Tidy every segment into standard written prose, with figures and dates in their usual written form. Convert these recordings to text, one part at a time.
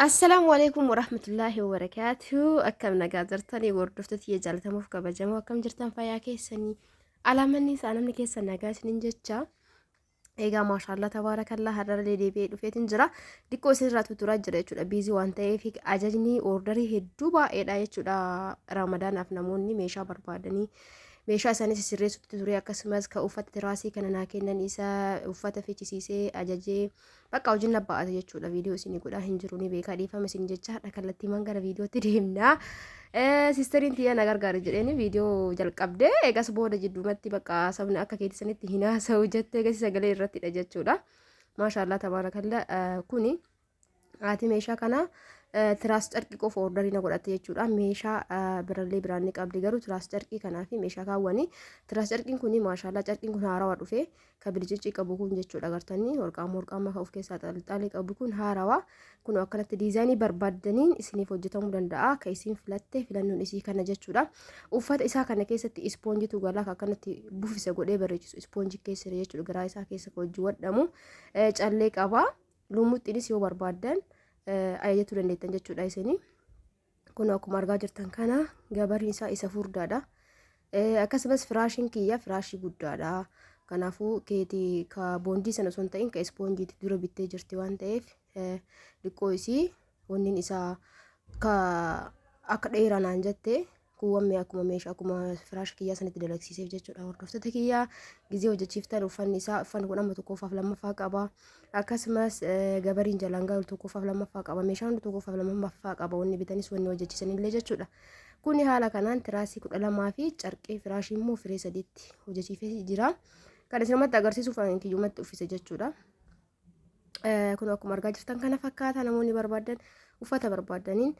السلام عليكم ورحمة الله وبركاته. أكم نجاترتني وردفتي يجعلتموف كبجمو أكم جرتن فيا كيسني على مني سأنا كيسن نجاس نينجتشا إيجا ما شاء الله تبارك الله هذا اللي بيد وفي تنجرا ديكو سيرات وتراجع يشودا بيزي وانتي فيك أجاجني أوردري هدوبا إيدا يشودا رمضان أفنموني ميشا بربادني meeshaa isaanii sirreessutti ture akkasumas ka uffata tiraasii kana naa kennan isaa uffata fichisiisee ajajee bakka hojiin nabba'ate jechuudha. Viidiyoo isinii godhaa hin jiru ni beekaa dhiifama isin jechaadha. Kallattiiwwan gara viidiyootti deemna. Sisteriin tiyya na gargaari jedheeni viidiyoo jalqabdee eegas booda jidduumatti bakka sabni akka keetisanitti hin haasa'u jettee eegas sagalee irrattidha jechuudha. Maashaallah tabaarakalla kuni haati meeshaa kana tiraas carqii qofa ordarii na godhatte jechuudha. Meeshaa birallee biraan ni qabdi garuu tiraas carqii kanaa fi meeshaa kaawwanii tiraas carqiin kun maashaallah carqiin kun haarawaa dhufee ka bilchichi qabu kun jechuudha. Agartanii warqaama ka of keessaa xaalxaalee qabu kun haarawaa kun akkanatti diizaayinii barbaaddaniin isiniif hojjetamuu danda'a. Ka isin filatte filannoon isii kana jechuudha. Uffata isaa kana keessatti ispoonjitu galaa akkanatti buufisa godhee bareechisu ispoonjii keessa jechuudha. Garaa isaa keessa hojii wadhamu callee qaba. Lumuuxxiinis yoo barbaaddan ayyatu dandeettan jechuudha isinii. Kun akkuma argaa jirtan kana gabariin isaa isa furdaadha. Akkasumas firaashiin kiyya firaashii guddaadha. Kanaafuu keetii ka boondii sana osoo hin ta'in ka ispoonjiitti dura bittee jirti waan ta'eef liqqoo isii wannin isaa ka akka dheeraa naan jette kuuwwamme akkuma meeshaa akkuma firaash kiyyaa sanitti dalagsiiseef jechuudha. Hordoftoota kiyyaa gizee hojjechiiftan uffanni isaa uffanni kun amma tokkoffaaf lammaffaa qaba. Akkasumas gabariin jalaan galu tokkoffaaf lammaffaa qaba. Meeshaan tokkoffaaf lammaffaa qaba. Wanni bitanis wanni hojjechiisan illee jechuudha. Kuni haala kanaan tiraasii 12 fi carqee firaashii immoo firee 3tti hojjechiifee jira. Kan isinumatti agarsiisuuf kiyyumatti uffise jechuudha. Kun akkuma argaa jirtan kana fakkaata. Namoonni barbaadan uffata barbaadaniin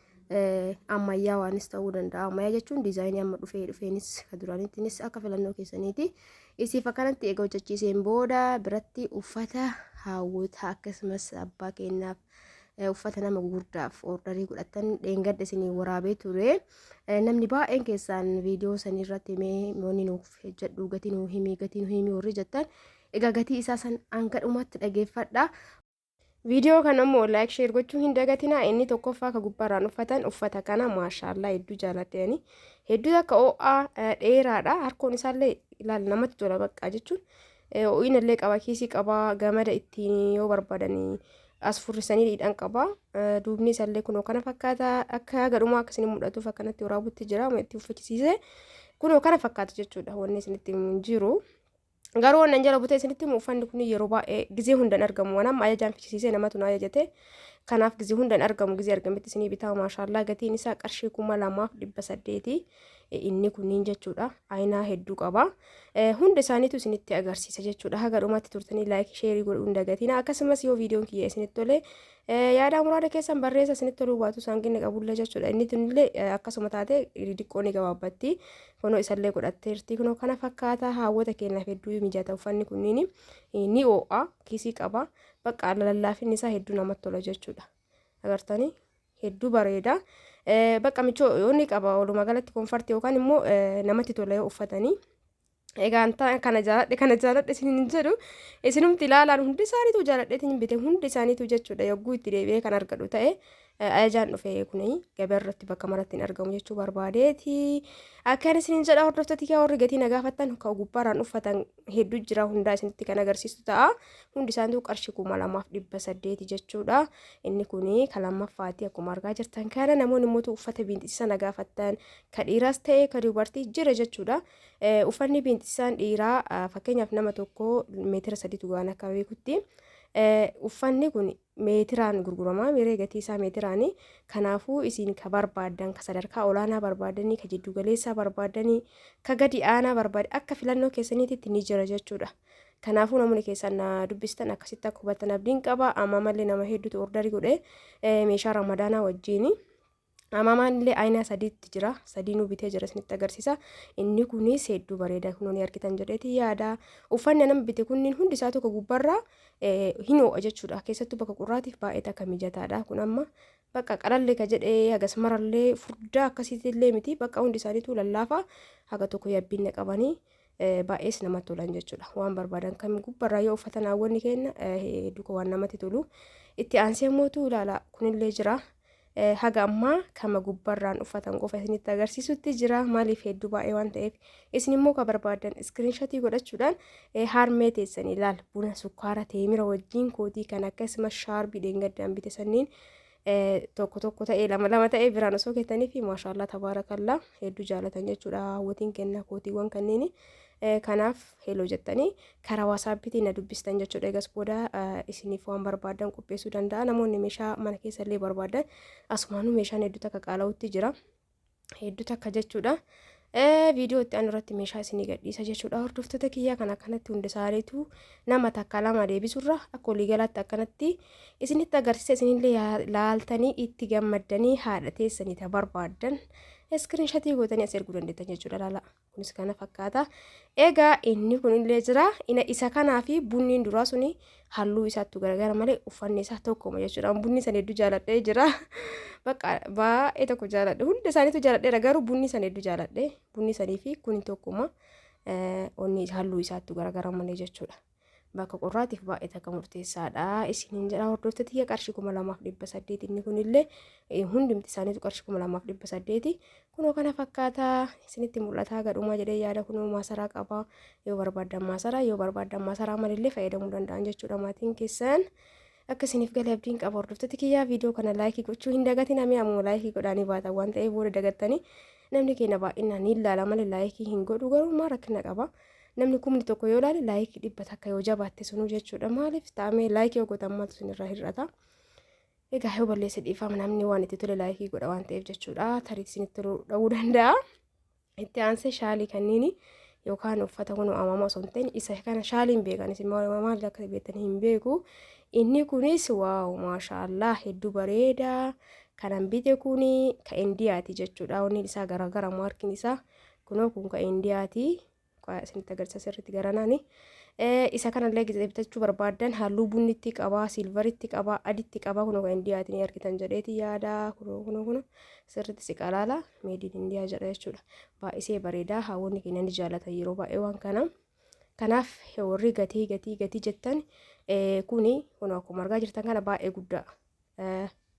ammayyaa waanis ta'uu danda'a. Ammayyaa jechuun diizaayinii amma dhufeenis ka duraanittinis akka filannoo keessaniiti. Isiif akkanatti eega hojjechiiseen booda biratti uffata hawwata akkasumas abbaa keenyaaf uffata nama gurguddaaf ordarii godhatan dheengadda isinii waraabee ture. Namni baay'een keessaan viidiyoo sanii irratti himee moonni nuuf jedhu gatii nuu himii warri jettan egaa gatii isaa san hanga dhumatti dhageeffadha. Viidiyoo kana immoo like share gochuu hin dagatinaa. Inni tokkoffaa ka gubbaarraan uffatan uffata kana maashaallah hedduu jaaladheeni. Hedduu akka o'aa dheeraadha. Harkoon isaallee ilaala namatti tola bakka jechuun. O'in illee qaba kiisii qaba gamada ittiin yoo barbaadanii as furrisanii hidhan qaba. Duubni isaallee kunoo kana fakkaata akka gadhumaa akkasiin mul'atuuf akkanatti waraabutti jira. Itti uffachisiise kunoo kana fakkaata jechuudha. Wanni isinitti jiru. Garuu wannan jala butee isinitti uffanni kun yeroo baay'ee gizee hundaan argamu. Wanam ajajaan fichisiisee namatu na ajajate. Kanaaf gizee hundaan argamu. Gizee argametti isinii bitaa maashaallah gatiin isaa qarshii 2800 inni kunniin jechuudha. Aynaa hedduu qaba. Hunda isaaniitu isinitti agarsiisa jechuudha. Haga dhumaatti turtanii like share godhuu hin dagatina. Akkasumas yoo viidiyoon kiyya isinitti tole yaada muraada keessan barreessa isinitti toluu baatu saanqinni qabulle jechuudha. Inni tunillee akkasuma taate diqqoo ni gabaabbatti. Kunoo isallee godhatteerti. Kunoo kana fakkaata hawwata keenyaaf hedduu mijata uffanni kunniin ni oo'a kiisii qaba. Bakka lallaafinni isaa hedduu namatti tola jechuudha. Agartanii hedduu bareeda. Bakka michoo yoonni qaba walumaa galatti konfartii yookaan immoo namatti tola yoo uffatanii. Egaan kana jaaladhe isinin jedhu isinumti ilaalaan hundi isaaniitu jaaladheetiin bite hundi isaaniitu jechuudha. Yogguu itti deebi'ee kan argadhu ta'e ajajaan dhufee kuni gabaa irratti bakka maratti hin argamu jechuu barbaadeeti. Akkan isinin jedha hordoftoota kiyyaa warri gatii na gaafattan ka gubbaarraan uffatan hedduu jira hundaa isinitti kan agarsiistu ta'a. Hundi isaaniitu qarshii 2800 jechuudha. Inni kuni ka lammaffaati akkuma argaa jirtan kana namoonni immoo uffata biinxisa na gaafattan ka dhiiraas ta'e ka dubartii jira jechuudha. Uffanni biinxisaan dhiiraa fakkeenyaaf nama tokko meetira 3 waan akka beekutti. Uffanni kun meetiraan gurgurama. Miree gatii isaa meetiraani. Kanaafuu isin ka barbaadan ka sadarkaa olaanaa barbaadanii ka jiddu galeessaa barbaadanii ka gadi aanaa barbaade akka filannoo keessaniitti ni jira jechuudha. Kanaafuu namoonni keessan dubbistan akkasitti akka hubatan abdiin qaba. Amma mallee nama hedduutu ordarii godhee meeshaa ramadaanaa wajjiini. Amamaan illee aynaa 3tti jira. 3 nu bitee jira isinitti agarsiisa. Inni kunis hedduu bareeda kunuun argitan jedheeti yaada. Uffanni nama bite kunniin hundi isaa tokko gubbarraa hin oo'a jechuudha. Keessattuu bakka qurraatiif baay'ee akka mijataadha. Kun amma bakka qalallee ka jedhee hagas marallee furdaa akkasiitillee miti. Bakka hundi isaaniitu lallaafa haga tokko yabbinne qabanii baay'ees namatti tolan jechuudha. Waan barbaadan kam gubbarraa yoo uffatan hawwanni keenya hedduu waan namatti tolu. itti aansee mootuu ilaala kunillee jira. Haga ammaa kama gubbarraan uffatan qofa isinitti agarsiisutti jira. Maaliif hedduu baay'ee waan ta'eef isin immoo ka barbaadan iskiriinshotii godhachuudhaan harmee teessanii ilaala. Buna sukkaara teemira wajjin kootii kan akkasumas shaarbii dheengaddaan bite sanniin tokko tokko ta'ee lama ta'ee biraan osoo keettanii fi maashaallah tabaarakallaa hedduu jaalatan jechuudha. Hawwatiin kenna kootiiwwan kanneen. Kanaaf heloo jettanii karaa waasaappiitiin na dubbistan jechuudha. Egas booda isiniif waan barbaadan qopheessuu danda'a. Namoonni meeshaa mana keessallee barbaadan asumaanuu meeshaan hedduu takka qaala'utti jira. Hedduu takka jechuudha. Viidiyoo itti aanu irratti meeshaa isinii gadhiisa jechuudha. Hordoftoota kiyyaa kan akkanatti hunda isaaniitu nama takka lama deebisurra akka waliigalaatti akkanatti isinitti agarsiisa. Isinillee laaltanii itti gammaddanii haadha teessanii barbaadan iskiriinshotii gootanii as erguu dandeettan jechuudha. Laala kunis kana fakkaata. Egaa inni kunillee jira. Isa kanaa fi bunniin duraa suni halluu isaattu garagara malee uffanni isaa tokkuma jechuudha. Bunni san hedduu jaaladhee jira. Bakka baay'ee tokko jaaladhe. Hunda isaaniitu jaaladheera garuu bunni san hedduu jaaladhe. Bunni sanii fi kun tokkuma onni halluu isaattu garagara malee jechuudha. Bakka qorraatiif baay'ee takka murteessaadha. Isiniin jedha hordoftoota kiyya qarshii 2800 inni kunillee hundumti isaaniitu qarshii 2800 kunoo kana fakkaata. Isinitti mul'ata gadhumaa jedhee yaada kunoo maasaraa qaba. Yoo barbaadan maasaraa malillee fayyadamuu danda'an jechuudha maatiin keessan. Akka isiniif galee abdiin qaba hordoftoota kiyyaa. Viidiyoo kana laayikii gochuu hin dagatin. Amee ammoo laayikii godhaanii baatan waan ta'eef booda dagattanii namni keenya baay'inaan ni ilaala malee laayikii hin godhu garuu maa rakkina qaba. Namni kumni tokko yoo ilaale laayikii 100 takka yoo jabaatte sunuu jechuudha. Maaliif taa'amee laayikii yoo gootan maaltu sinirraa hir'ata. Egaa yoo balleesse dhiifama namni waan itti tole laayikii godha waan ta'eef jechuudha. Tarii isinitti dha'uu danda'a. Itti aansee shaalii kanniini yookaan uffata kun amama osoo hin ta'in isa kana shaaliin beekan isin maal akka beektanii hin beeku. Inni kunis waaw maashaallah hedduu bareeda. Kanan bite kuni ka Indiyaati jechuudha. Wanni isaa garagara maarkiin isaa kunoo kun ka Indiyaati. Isinitti agarsiisa sirriitti garanaani. Isa kanallee bitachuu barbaadan halluu bunnitti qabaa, silvaritti qabaa, aditti qabaa kunoo ka Indiyaatiin ni argitan jedheeti yaada. Kunoo sirriitti siqalaala meediin Indiyaa jedha jechuudha. Baay'isee bareedaa hawwoonni keenya ni jaalatan yeroo baay'ee waan kana. Kanaaf warri gatii jettan kuni kunoo akkuma argaa jirtan kana baay'ee guddaa.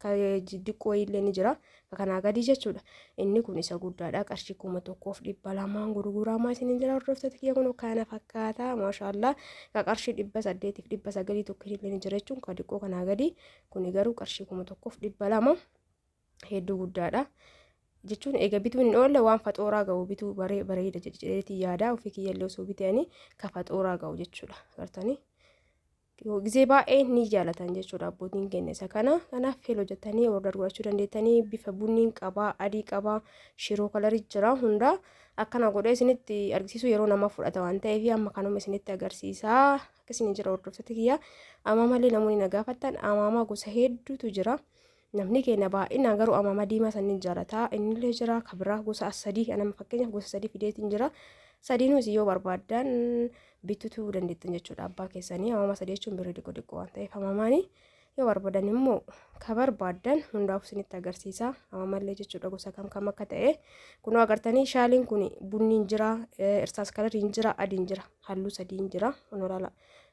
Diqqoo illee ni jira kanaa gadi jechuudha. Inni kun isa guddaadha. Qarshii 1200 gurguramaa isiniin jira hordoftoota kiyya kun kana fakkaata maashaallah. Qarshii 800 fi 900 tokko illee ni jira jechuun ka diqqoo kanaa gadi. Kuni garuu qarshii 1200 hedduu guddaadha jechuun eega bituun hin oolle waan faxooraa ga'u bituu bareeda jedheeti yaada. Ofii kiyya illee osoo bitanii ka faxooraa ga'u jechuudha. Gartanii gizee baay'ee ni jaalatan jechuudha abbootiin keenya isa kana. Kanaaf heloo jettanii order godhachuu dandeettanii. Bifa bunniin qabaa, adii qabaa, shiroo kalarii jira hunda akkana godhee isinitti argisiisu yeroo nama fudhata waan ta'eef amma kanuma isinitti agarsiisa. Akkasiin jira hordoftoota kiyya. Amamallee namoonni na gaafattan amama gosa hedduutu jira. Namni keenya baay'inaan garuu amama diimaa sanniin jaalata. Innillee jira kabiraa gosa sadii anama fakkeenyaaf gosa 3 fideetiin jira. Sadiinuus yoo barbaadan bitutuu dandeettan jechuudha abbaa keessanii. Amama 3 jechuun birrii xiqqoo waan ta'eef amamaanii yoo barbaadan immoo ka barbaadan hundaaf isinitti agarsiisa. Amamallee jechuudha gosa kam akka ta'e kunoo agartanii shaaliin kun bunniin jira, irsaas kalariin jira, adiin jira, halluu 3 jira. Onoraala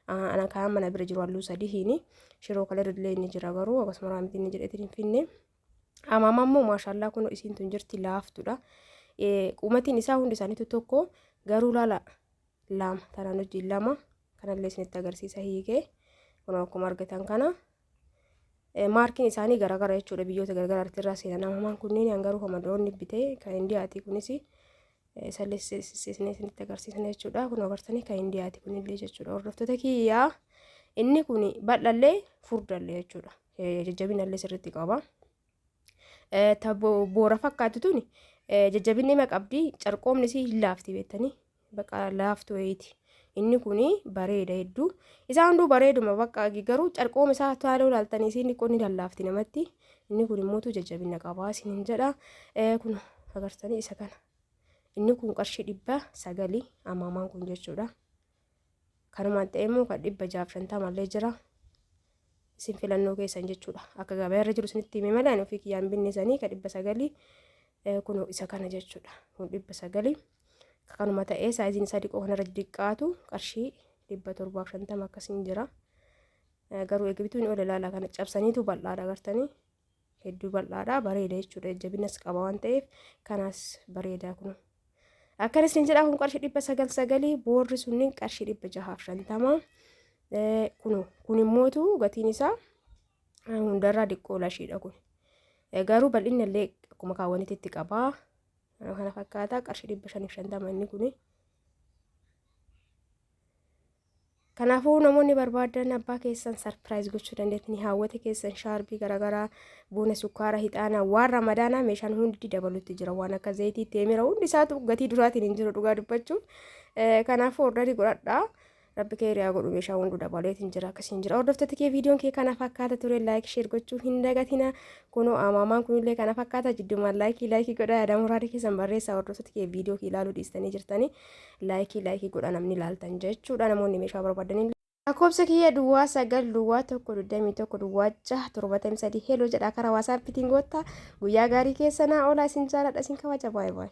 ana kaan mana bira jiru halluu 3 shiroo kalarillee ni jira garuu akkasuma raamtiin ni jedheetiin hin finne. Amama immoo maashaallah kunoo isiin tun jirti laaftudha. Qumatiin isaa hundi isaaniitu tokko garuu laala lama tanaan hojii lama kanallee isinitti agarsiisa hiikee kunoo akkuma argitan kana. Maarkiin isaanii garagara jechuudha biyyoota garagaraatti irraa seenan. Amamaan kunniin hangaruu kamadoonni bitee kan Indiyaati kunis isinitti agarsiisan jechuudha. Kun agartanii kan Indiyaati kunillee jechuudha hordoftoota kiyyaa. Inni kun bal'allee furdallee jechuudha. Jajjabinallee sirriitti qaba. Boora fakkaatu tuni jajjabinni ma qabdi carqoomni si hin laafti beektanii bakka laaftu wayiiti. Inni kuni bareeda hedduu isaa hunduu bareeduma bakka garuu carqooma isaa taaluu laaltanii isin qonni lallaafti namatti. Inni kun immoo jajjabina qabaa isiniin jedha. Kun agartanii isa kana. Inni kun qarshii 900 amamaan kun jechuudha. Kanumaan ta'e immoo kan 650 mallee jira. Isin filannoo keessan jechuudha. Akka gabaa irra jiru isinitti himee malee ofii kiyyaan binnisanii kan 900 kun isa kana jechuudha. Kun 900 kanuma ta'ee saayiziin isaa diqqoo kanarra diqqaatu qarshii 750 akkasiin jira. garuu eegbituu ni ilaala kana cabsaniitu bal'aadha agartanii hedduu bal'aadha bareeda jechuudha jabinas qaba waan ta'eef kanaas bareedaa kun akkanis ni jedha kun qarshii 999 boorri sunniin qarshii 650 kun immootu gatiin isaa hundarraa diqqoo lashiidha kun garuu bal'inni illee akkuma kaawwanitti qabaa kana fakkaata qarshii 550 inni kun kanaafuu namoonni barbaadan abbaa keessan sarpiraayiz gochuu dandeettanii hawwata keessan shaarbii garaagaraa buna sukkaara hixaana waan ramadaanaa meeshaan hundi dabalutti jira waan akka zayitii teemira hundi isaatu gatii duraatiin hin jiru dhugaa dubbachuuf kanaafuu ordarii godhadhaa rabbi kee riyaa godhu meeshaa hundi dabaleetiin jira akkasiin jira hordoftoota kee viidiyoon kee kana fakkaata ture laayik sheer gochuu hin dagatina kunoo amaamaan kunillee kana fakkaata jiddumaan laayikii godha yaada muraada keessan barreessaa hordoftoota kee viidiyoo kee ilaaluu dhiistanii jirtanii laayikii godha namni ilaaltan jechuudha namoonni meeshaa barbaadanii lakkoofsa kiyya duwwaa 9 duwwaa 1 duwwaa 6 73 heeloo jedha karaa waasaappiitiin gootta guyyaa gaarii keessanaa oolaa isin jaaladha isin kabaja baay'ee